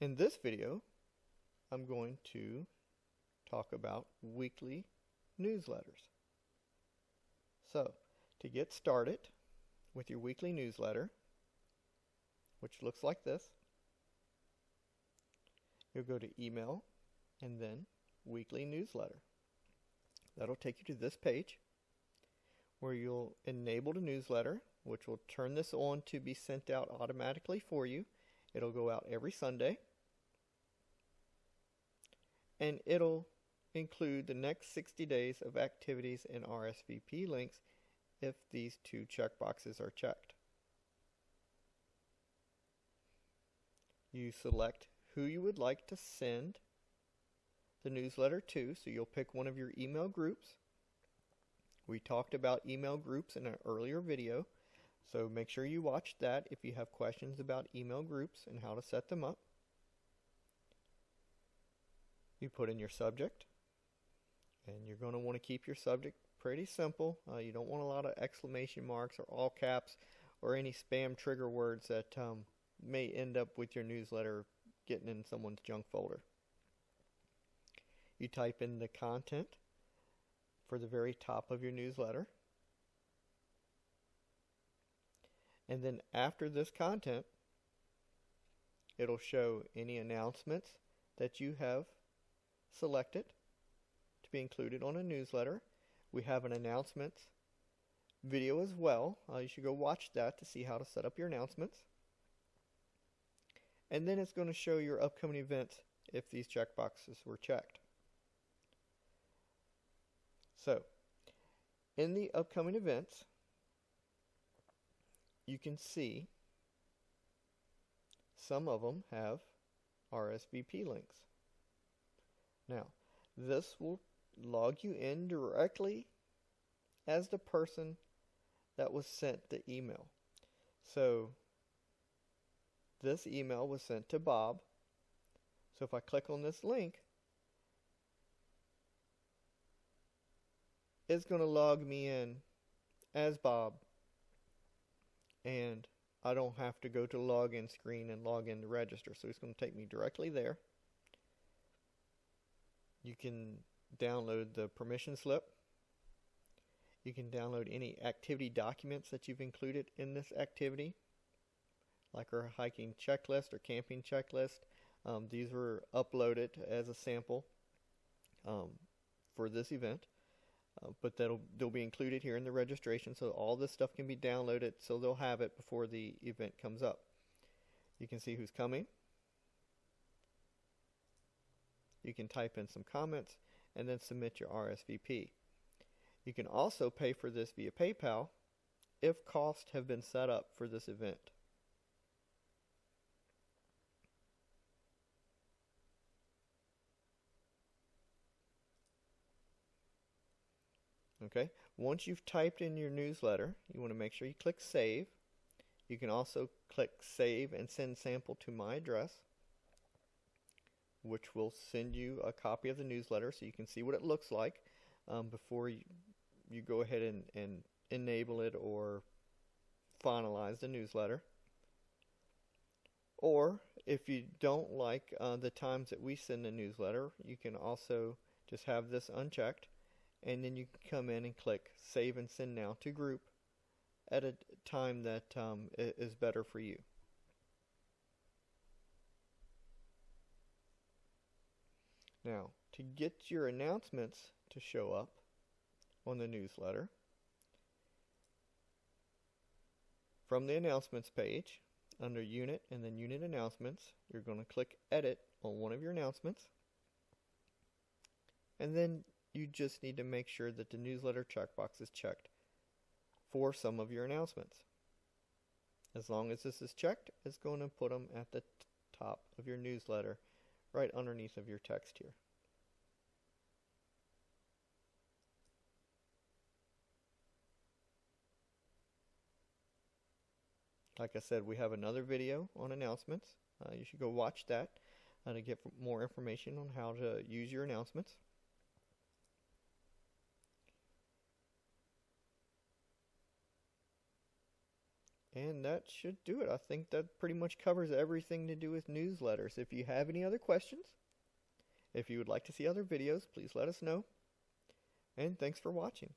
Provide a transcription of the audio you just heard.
In this video, I'm going to talk about weekly newsletters. So, to get started with your weekly newsletter, which looks like this, you'll go to email and then weekly newsletter. That'll take you to this page where you'll enable the newsletter, which will turn this on to be sent out automatically for you. It'll go out every Sunday, and it'll include the next 60 days of activities and RSVP links if these two checkboxes are checked. You select who you would like to send the newsletter to, so you'll pick one of your email groups. We talked about email groups in an earlier video, so make sure you watch that if you have questions about email groups and how to set them up. You put in your subject, and you're going to want to keep your subject pretty simple. You don't want a lot of exclamation marks or all caps or any spam trigger words that may end up with your newsletter getting in someone's junk folder. You type in the content for the very top of your newsletter. And then after this content, it'll show any announcements that you have selected to be included on a newsletter. We have an announcements video as well. You should go watch that to see how to set up your announcements. And then it's going to show your upcoming events if these checkboxes were checked. So, in the upcoming events, you can see some of them have RSVP links. Now, this will log you in directly as the person that was sent the email. So, this email was sent to Bob. So if I click on this link, it's going to log me in as Bob, and I don't have to go to the login screen and log in to register. So it's going to take me directly there. You can download the permission slip. You can download any activity documents that you've included in this activity, like our hiking checklist or camping checklist. These were uploaded as a sample for this event, but they'll be included here in the registration, so all this stuff can be downloaded, so they'll have it before the event comes up. You can see who's coming. You can type in some comments and then submit your RSVP. You can also pay for this via PayPal if costs have been set up for this event. Okay, once you've typed in your newsletter, you want to make sure you click Save. You can also click Save and Send Sample to my address, which will send you a copy of the newsletter so you can see what it looks like before you go ahead and enable it or finalize the newsletter. Or if you don't like the times that we send the newsletter, you can also just have this unchecked, and then you can come in and click Save and Send Now to Group at a time that is better for you. Now, to get your announcements to show up on the newsletter, from the announcements page, under Unit and then Unit Announcements, you're going to click Edit on one of your announcements, and then you just need to make sure that the newsletter checkbox is checked for some of your announcements. As long as this is checked, it's going to put them at the top of your newsletter, right underneath of your text here. Like I said, we have another video on announcements. You should go watch that to get more information on how to use your announcements. And that should do it. I think that pretty much covers everything to do with newsletters. If you have any other questions, if you would like to see other videos, please let us know. And thanks for watching.